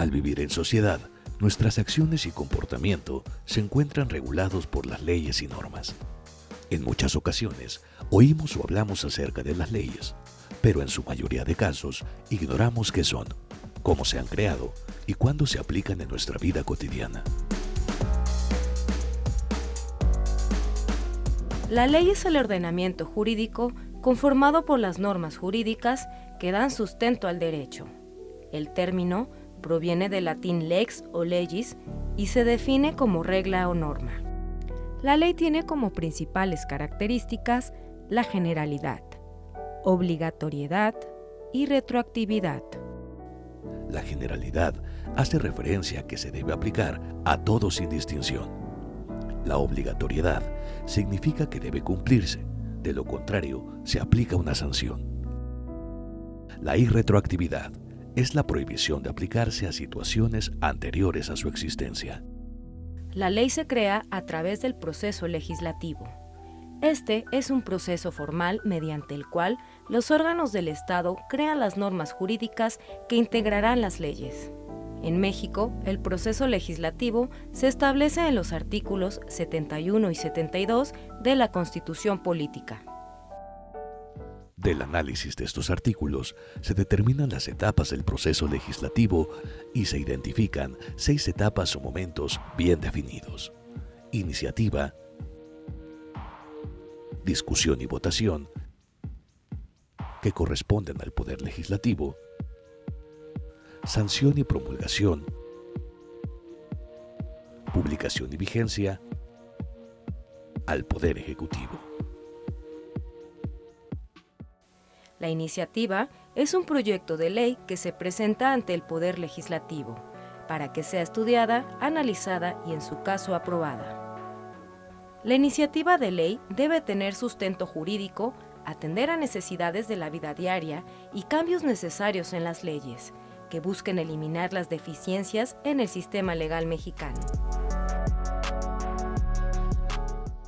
Al vivir en sociedad, nuestras acciones y comportamiento se encuentran regulados por las leyes y normas. En muchas ocasiones, oímos o hablamos acerca de las leyes, pero en su mayoría de casos ignoramos qué son, cómo se han creado y cuándo se aplican en nuestra vida cotidiana. La ley es el ordenamiento jurídico conformado por las normas jurídicas que dan sustento al derecho. El término proviene del latín lex o legis y se define como regla o norma. La ley tiene como principales características la generalidad, obligatoriedad y retroactividad. La generalidad hace referencia a que se debe aplicar a todos sin distinción. La obligatoriedad significa que debe cumplirse, de lo contrario se aplica una sanción. La irretroactividad es la prohibición de aplicarse a situaciones anteriores a su existencia. La ley se crea a través del proceso legislativo. Este es un proceso formal mediante el cual los órganos del Estado crean las normas jurídicas que integrarán las leyes. En México, el proceso legislativo se establece en los artículos 71 y 72 de la Constitución Política. Del análisis de estos artículos se determinan las etapas del proceso legislativo y se identifican 6 etapas o momentos bien definidos: iniciativa, discusión y votación, que corresponden al Poder Legislativo, sanción y promulgación, publicación y vigencia, al Poder Ejecutivo. La iniciativa es un proyecto de ley que se presenta ante el Poder Legislativo para que sea estudiada, analizada y, en su caso, aprobada. La iniciativa de ley debe tener sustento jurídico, atender a necesidades de la vida diaria y cambios necesarios en las leyes, que busquen eliminar las deficiencias en el sistema legal mexicano.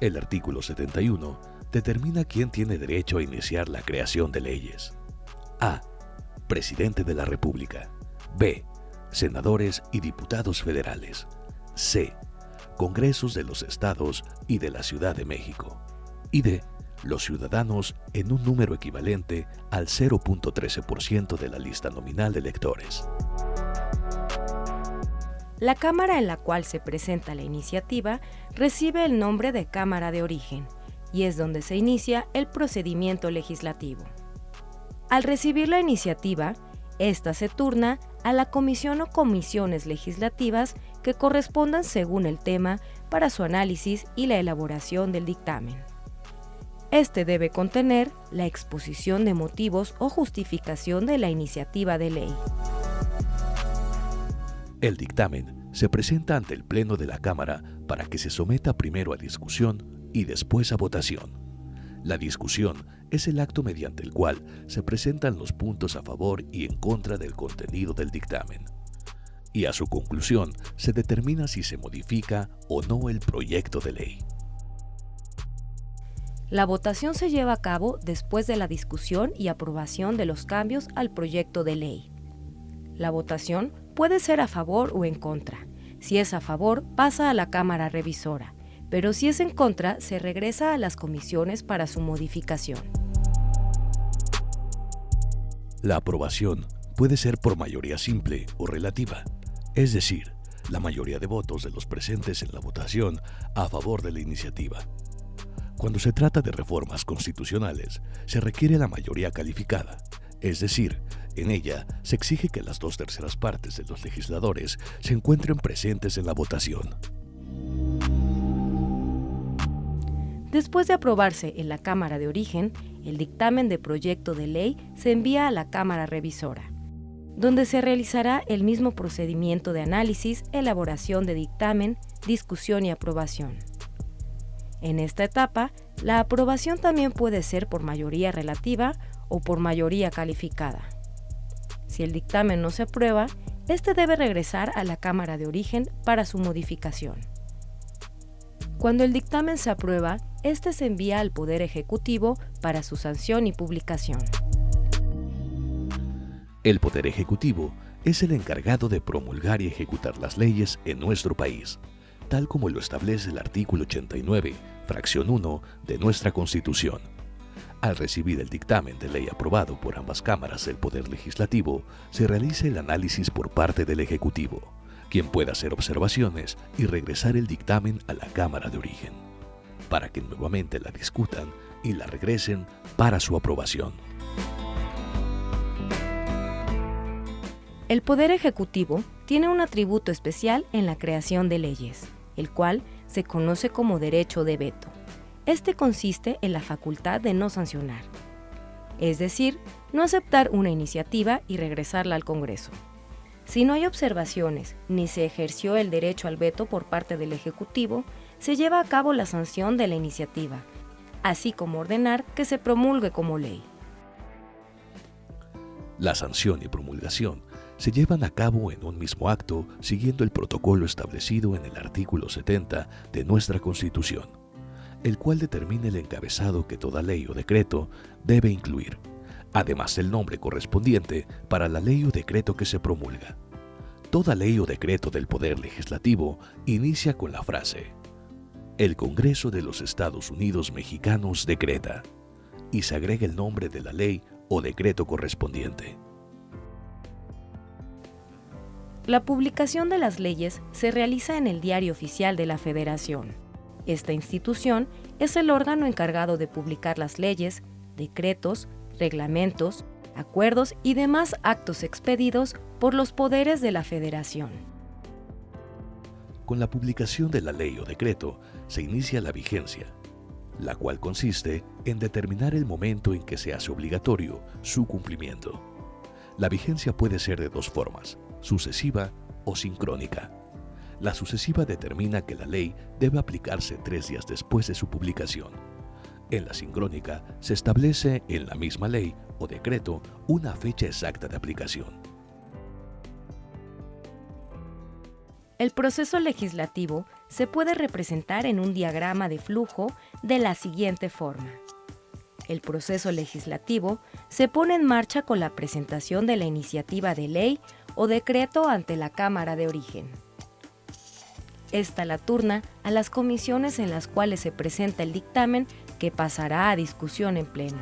El artículo 71 determina quién tiene derecho a iniciar la creación de leyes. A. Presidente de la República. B. Senadores y diputados federales. C. Congresos de los estados y de la Ciudad de México. Y D. Los ciudadanos en un número equivalente al 0.13% de la lista nominal de electores. La Cámara en la cual se presenta la iniciativa recibe el nombre de Cámara de Origen y es donde se inicia el procedimiento legislativo. Al recibir la iniciativa, esta se turna a la comisión o comisiones legislativas que correspondan según el tema para su análisis y la elaboración del dictamen. Este debe contener la exposición de motivos o justificación de la iniciativa de ley. El dictamen se presenta ante el Pleno de la Cámara para que se someta primero a discusión y después a votación. La discusión es el acto mediante el cual se presentan los puntos a favor y en contra del contenido del dictamen. Y a su conclusión se determina si se modifica o no el proyecto de ley. La votación se lleva a cabo después de la discusión y aprobación de los cambios al proyecto de ley. La votación puede ser a favor o en contra. Si es a favor, pasa a la Cámara Revisora, pero si es en contra, se regresa a las comisiones para su modificación. La aprobación puede ser por mayoría simple o relativa, es decir, la mayoría de votos de los presentes en la votación a favor de la iniciativa. Cuando se trata de reformas constitucionales, se requiere la mayoría calificada, es decir, en ella se exige que las 2/3 partes de los legisladores se encuentren presentes en la votación. Después de aprobarse en la Cámara de Origen, el dictamen de proyecto de ley se envía a la Cámara Revisora, donde se realizará el mismo procedimiento de análisis, elaboración de dictamen, discusión y aprobación. En esta etapa, la aprobación también puede ser por mayoría relativa o por mayoría calificada. Si el dictamen no se aprueba, este debe regresar a la Cámara de Origen para su modificación. Cuando el dictamen se aprueba, este se envía al Poder Ejecutivo para su sanción y publicación. El Poder Ejecutivo es el encargado de promulgar y ejecutar las leyes en nuestro país, tal como lo establece el artículo 89, fracción 1 de nuestra Constitución. Al recibir el dictamen de ley aprobado por ambas cámaras del Poder Legislativo, se realiza el análisis por parte del Ejecutivo, quien puede hacer observaciones y regresar el dictamen a la Cámara de Origen, para que nuevamente la discutan y la regresen para su aprobación. El Poder Ejecutivo tiene un atributo especial en la creación de leyes, el cual se conoce como derecho de veto. Este consiste en la facultad de no sancionar, es decir, no aceptar una iniciativa y regresarla al Congreso. Si no hay observaciones ni se ejerció el derecho al veto por parte del Ejecutivo, se lleva a cabo la sanción de la iniciativa, así como ordenar que se promulgue como ley. La sanción y promulgación se llevan a cabo en un mismo acto siguiendo el protocolo establecido en el artículo 70 de nuestra Constitución, el cual determina el encabezado que toda ley o decreto debe incluir, además del nombre correspondiente para la ley o decreto que se promulga. Toda ley o decreto del Poder Legislativo inicia con la frase: "El Congreso de los Estados Unidos Mexicanos decreta", y se agrega el nombre de la ley o decreto correspondiente. La publicación de las leyes se realiza en el Diario Oficial de la Federación. Esta institución es el órgano encargado de publicar las leyes, decretos, reglamentos, acuerdos y demás actos expedidos por los poderes de la Federación. Con la publicación de la ley o decreto se inicia la vigencia, la cual consiste en determinar el momento en que se hace obligatorio su cumplimiento. La vigencia puede ser de dos formas: sucesiva o sincrónica. La sucesiva determina que la ley debe aplicarse 3 días después de su publicación. En la sincrónica se establece en la misma ley o decreto una fecha exacta de aplicación. El proceso legislativo se puede representar en un diagrama de flujo de la siguiente forma. El proceso legislativo se pone en marcha con la presentación de la iniciativa de ley o decreto ante la Cámara de Origen. Esta la turna a las comisiones en las cuales se presenta el dictamen que pasará a discusión en pleno.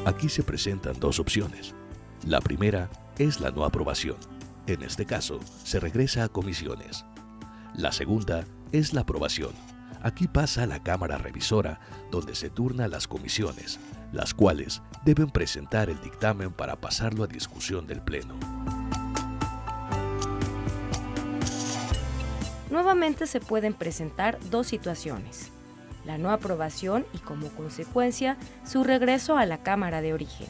Aquí se presentan dos opciones. La primera es la no aprobación. En este caso, se regresa a comisiones. La segunda es la aprobación. Aquí pasa a la Cámara Revisora, donde se turna a las comisiones, las cuales deben presentar el dictamen para pasarlo a discusión del Pleno. Nuevamente se pueden presentar dos situaciones: la no aprobación y, como consecuencia, su regreso a la Cámara de Origen.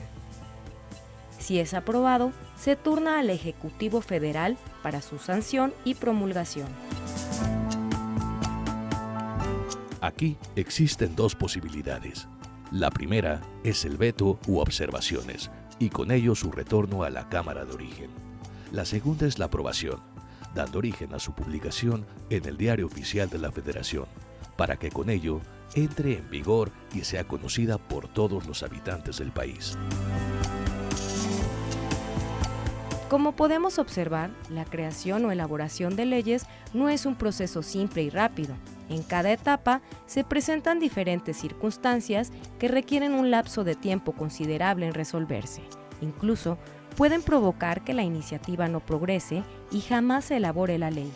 Si es aprobado, se turna al Ejecutivo Federal para su sanción y promulgación. Aquí existen dos posibilidades. La primera es el veto u observaciones, y con ello su retorno a la Cámara de Origen. La segunda es la aprobación, dando origen a su publicación en el Diario Oficial de la Federación, para que con ello entre en vigor y sea conocida por todos los habitantes del país. Como podemos observar, la creación o elaboración de leyes no es un proceso simple y rápido. En cada etapa se presentan diferentes circunstancias que requieren un lapso de tiempo considerable en resolverse. Incluso pueden provocar que la iniciativa no progrese y jamás se elabore la ley.